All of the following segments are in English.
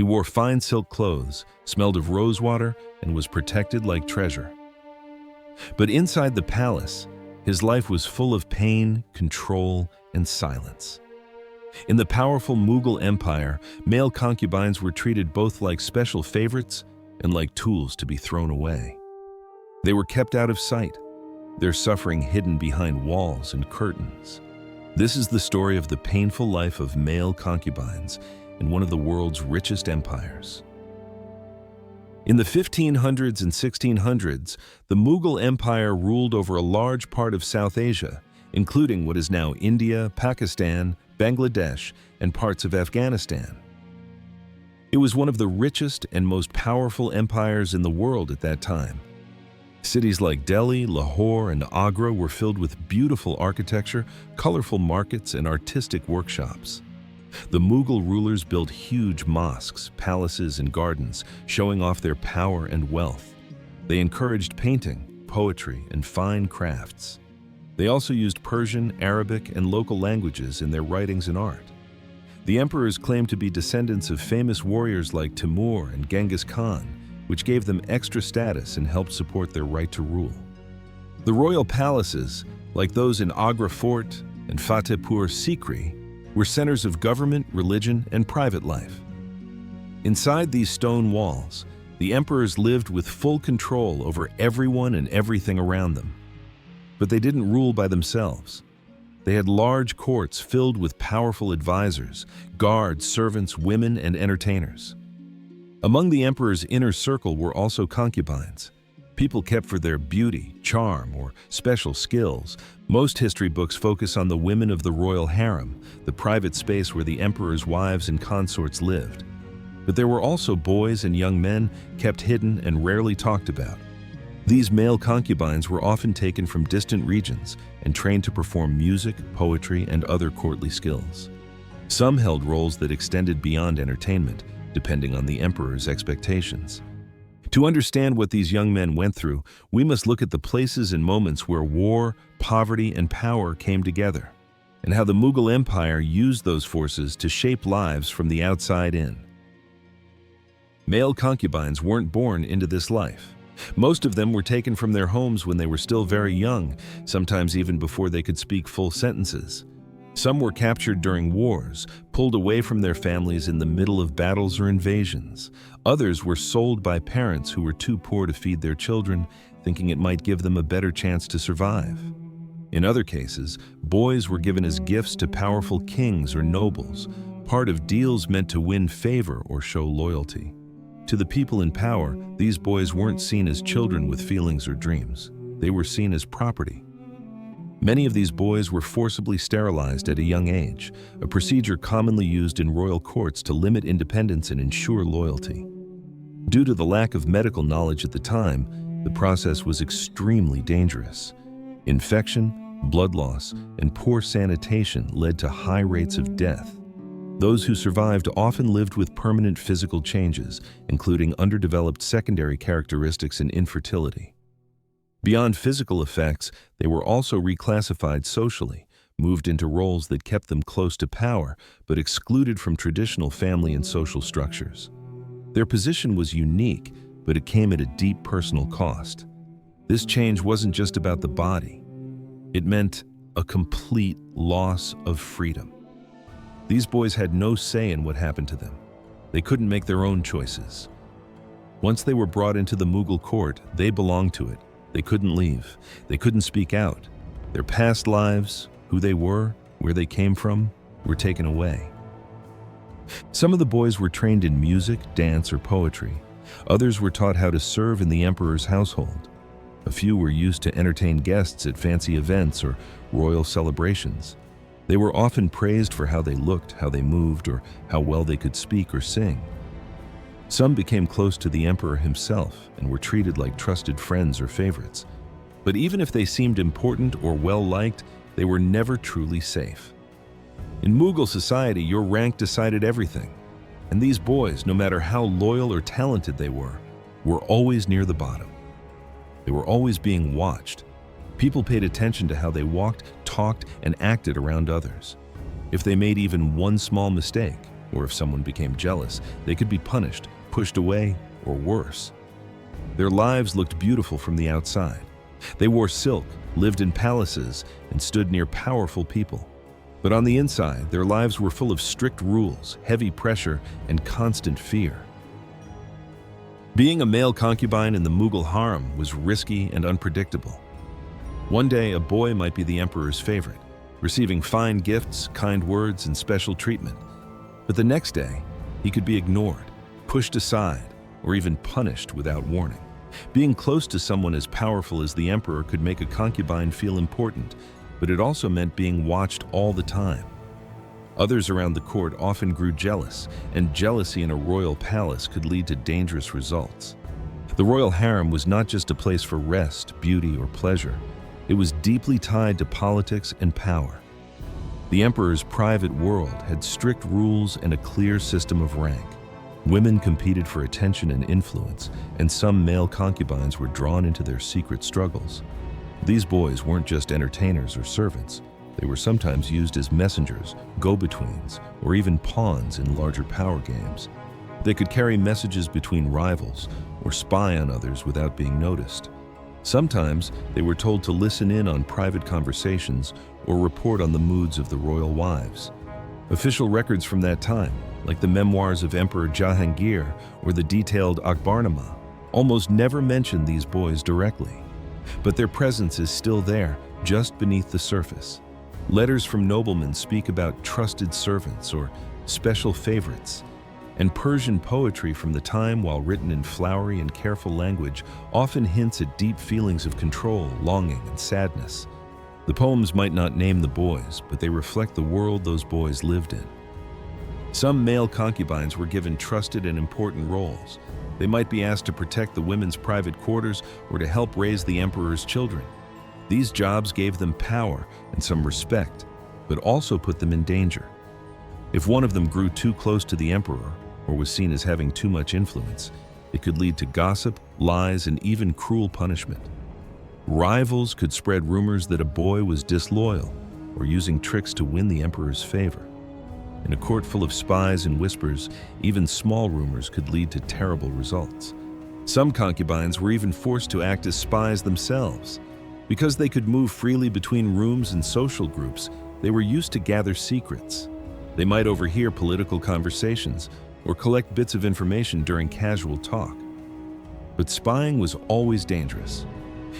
He wore fine silk clothes, smelled of rosewater, and was protected like treasure. But inside the palace, his life was full of pain, control, and silence. In the powerful Mughal Empire, male concubines were treated both like special favorites and like tools to be thrown away. They were kept out of sight, their suffering hidden behind walls and curtains. This is the story of the painful life of male concubines in one of the world's richest empires. In the 1500s and 1600s, the Mughal Empire ruled over a large part of South Asia, including what is now India, Pakistan, Bangladesh, and parts of Afghanistan. It was one of the richest and most powerful empires in the world at that time. Cities like Delhi, Lahore, and Agra were filled with beautiful architecture, colorful markets, and artistic workshops. The Mughal rulers built huge mosques, palaces, and gardens, showing off their power and wealth. They encouraged painting, poetry, and fine crafts. They also used Persian, Arabic, and local languages in their writings and art. The emperors claimed to be descendants of famous warriors like Timur and Genghis Khan, which gave them extra status and helped support their right to rule. The royal palaces, like those in Agra Fort and Fatehpur Sikri, were centers of government, religion, and private life. Inside these stone walls, the emperors lived with full control over everyone and everything around them. But they didn't rule by themselves. They had large courts filled with powerful advisors, guards, servants, women, and entertainers. Among the emperor's inner circle were also concubines, people kept for their beauty, charm, or special skills. Most history books focus on the women of the royal harem, the private space where the emperor's wives and consorts lived. But there were also boys and young men kept hidden and rarely talked about. These male concubines were often taken from distant regions and trained to perform music, poetry, and other courtly skills. Some held roles that extended beyond entertainment, depending on the emperor's expectations. To understand what these young men went through, we must look at the places and moments where war, poverty, and power came together, and how the Mughal Empire used those forces to shape lives from the outside in. Male concubines weren't born into this life. Most of them were taken from their homes when they were still very young, sometimes even before they could speak full sentences. Some were captured during wars, pulled away from their families in the middle of battles or invasions. Others were sold by parents who were too poor to feed their children, thinking it might give them a better chance to survive. In other cases, boys were given as gifts to powerful kings or nobles, part of deals meant to win favor or show loyalty. To the people in power, these boys weren't seen as children with feelings or dreams. They were seen as property. Many of these boys were forcibly sterilized at a young age, a procedure commonly used in royal courts to limit independence and ensure loyalty. Due to the lack of medical knowledge at the time, the process was extremely dangerous. Infection, blood loss, and poor sanitation led to high rates of death. Those who survived often lived with permanent physical changes, including underdeveloped secondary characteristics and infertility. Beyond physical effects, they were also reclassified socially, moved into roles that kept them close to power, but excluded from traditional family and social structures. Their position was unique, but it came at a deep personal cost. This change wasn't just about the body. It meant a complete loss of freedom. These boys had no say in what happened to them. They couldn't make their own choices. Once they were brought into the Mughal court, they belonged to it. They couldn't leave. They couldn't speak out. Their past lives, who they were, where they came from, were taken away. Some of the boys were trained in music, dance, or poetry. Others were taught how to serve in the emperor's household. A few were used to entertain guests at fancy events or royal celebrations. They were often praised for how they looked, how they moved, or how well they could speak or sing. Some became close to the emperor himself and were treated like trusted friends or favorites. But even if they seemed important or well-liked, they were never truly safe. In Mughal society, your rank decided everything. And these boys, no matter how loyal or talented they were always near the bottom. They were always being watched. People paid attention to how they walked, talked, and acted around others. If they made even one small mistake, or if someone became jealous, they could be punished, pushed away, or worse. Their lives looked beautiful from the outside. They wore silk, lived in palaces, and stood near powerful people. But on the inside, their lives were full of strict rules, heavy pressure, and constant fear. Being a male concubine in the Mughal harem was risky and unpredictable. One day, a boy might be the emperor's favorite, receiving fine gifts, kind words, and special treatment. But the next day, he could be ignored, pushed aside, or even punished without warning. Being close to someone as powerful as the emperor could make a concubine feel important, but it also meant being watched all the time. Others around the court often grew jealous, and jealousy in a royal palace could lead to dangerous results. The royal harem was not just a place for rest, beauty, or pleasure. It was deeply tied to politics and power. The emperor's private world had strict rules and a clear system of rank. Women competed for attention and influence, and some male concubines were drawn into their secret struggles. These boys weren't just entertainers or servants. They were sometimes used as messengers, go-betweens, or even pawns in larger power games. They could carry messages between rivals or spy on others without being noticed. Sometimes they were told to listen in on private conversations or report on the moods of the royal wives. Official records from that time, like the memoirs of Emperor Jahangir or the detailed Akbarnama, almost never mention these boys directly. But their presence is still there, just beneath the surface. Letters from noblemen speak about trusted servants or special favorites, and Persian poetry from the time, while written in flowery and careful language, often hints at deep feelings of control, longing, and sadness. The poems might not name the boys, but they reflect the world those boys lived in. Some male concubines were given trusted and important roles. They might be asked to protect the women's private quarters or to help raise the emperor's children. These jobs gave them power and some respect, but also put them in danger. If one of them grew too close to the emperor or was seen as having too much influence, it could lead to gossip, lies, and even cruel punishment. Rivals could spread rumors that a boy was disloyal or using tricks to win the emperor's favor. In a court full of spies and whispers, even small rumors could lead to terrible results. Some concubines were even forced to act as spies themselves. Because they could move freely between rooms and social groups, they were used to gather secrets. They might overhear political conversations or collect bits of information during casual talk. But spying was always dangerous.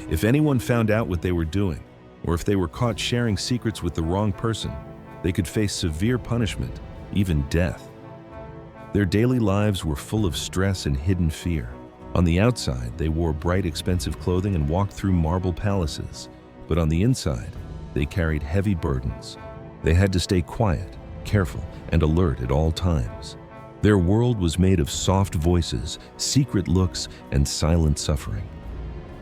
If anyone found out what they were doing, or if they were caught sharing secrets with the wrong person, they could face severe punishment, even death. Their daily lives were full of stress and hidden fear. On the outside, they wore bright, expensive clothing and walked through marble palaces. But on the inside, they carried heavy burdens. They had to stay quiet, careful, and alert at all times. Their world was made of soft voices, secret looks, and silent suffering.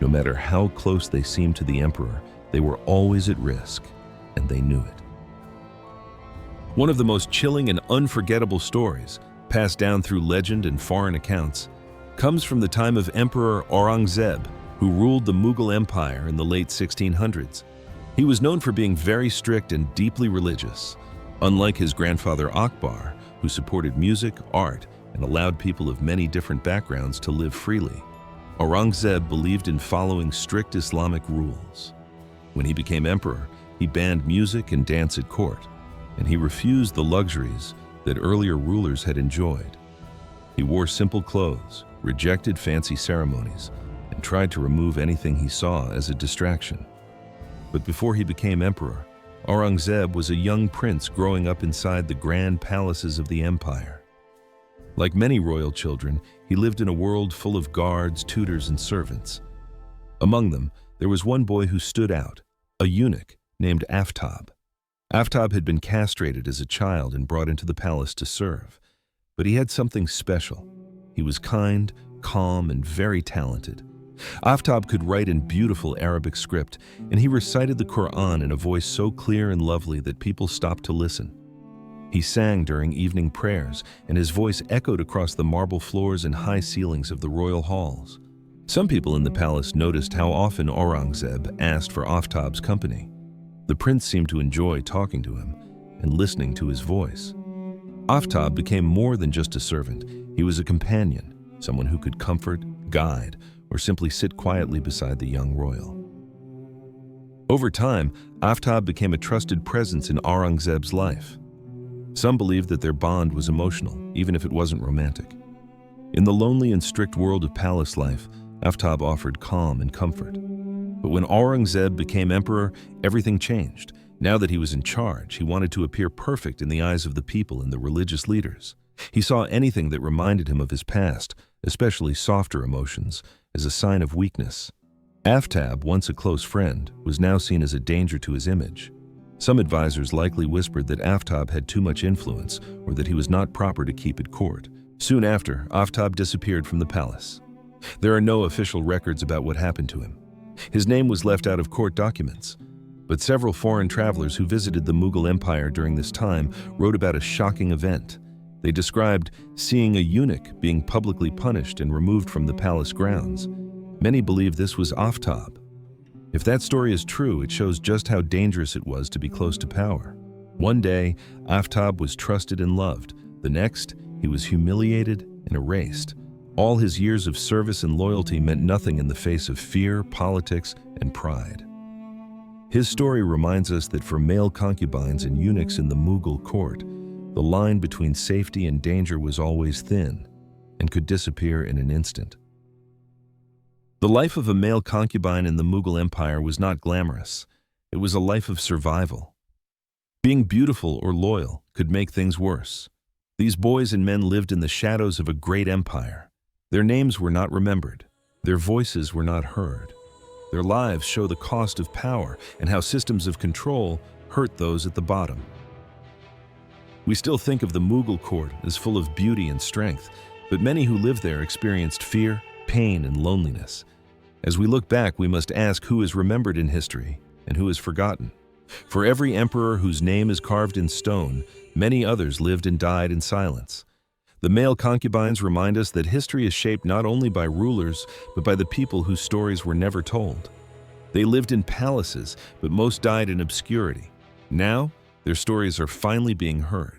No matter how close they seemed to the emperor, they were always at risk, and they knew it. One of the most chilling and unforgettable stories, passed down through legend and foreign accounts, comes from the time of Emperor Aurangzeb, who ruled the Mughal Empire in the late 1600s. He was known for being very strict and deeply religious. Unlike his grandfather Akbar, who supported music, art, and allowed people of many different backgrounds to live freely, Aurangzeb believed in following strict Islamic rules. When he became emperor, he banned music and dance at court, and he refused the luxuries that earlier rulers had enjoyed. He wore simple clothes, rejected fancy ceremonies, and tried to remove anything he saw as a distraction. But before he became emperor, Aurangzeb was a young prince growing up inside the grand palaces of the empire. Like many royal children, he lived in a world full of guards, tutors, and servants. Among them, there was one boy who stood out, a eunuch named Afab. Afab had been castrated as a child and brought into the palace to serve. But he had something special. He was kind, calm, and very talented. Afab could write in beautiful Arabic script, and he recited the Quran in a voice so clear and lovely that people stopped to listen. He sang during evening prayers, and his voice echoed across the marble floors and high ceilings of the royal halls. Some people in the palace noticed how often Aurangzeb asked for Aftab's company. The prince seemed to enjoy talking to him and listening to his voice. Afab became more than just a servant. He was a companion, someone who could comfort, guide, or simply sit quietly beside the young royal. Over time, Afab became a trusted presence in Aurangzeb's life. Some believed that their bond was emotional, even if it wasn't romantic. In the lonely and strict world of palace life, Afab offered calm and comfort. But when Aurangzeb became emperor, everything changed. Now that he was in charge, he wanted to appear perfect in the eyes of the people and the religious leaders. He saw anything that reminded him of his past, especially softer emotions, as a sign of weakness. Afab, once a close friend, was now seen as a danger to his image. Some advisors likely whispered that Afab had too much influence or that he was not proper to keep at court. Soon after, Afab disappeared from the palace. There are no official records about what happened to him. His name was left out of court documents. But several foreign travelers who visited the Mughal Empire during this time wrote about a shocking event. They described seeing a eunuch being publicly punished and removed from the palace grounds. Many believe this was Afab. If that story is true, it shows just how dangerous it was to be close to power. One day, Afab was trusted and loved. The next, he was humiliated and erased. All his years of service and loyalty meant nothing in the face of fear, politics, and pride. His story reminds us that for male concubines and eunuchs in the Mughal court, the line between safety and danger was always thin and could disappear in an instant. The life of a male concubine in the Mughal Empire was not glamorous. It was a life of survival. Being beautiful or loyal could make things worse. These boys and men lived in the shadows of a great empire. Their names were not remembered. Their voices were not heard. Their lives show the cost of power and how systems of control hurt those at the bottom. We still think of the Mughal court as full of beauty and strength, but many who lived there experienced fear, pain, and loneliness. As we look back, we must ask who is remembered in history and who is forgotten. For every emperor whose name is carved in stone, many others lived and died in silence. The male concubines remind us that history is shaped not only by rulers, but by the people whose stories were never told. They lived in palaces, but most died in obscurity. Now, their stories are finally being heard.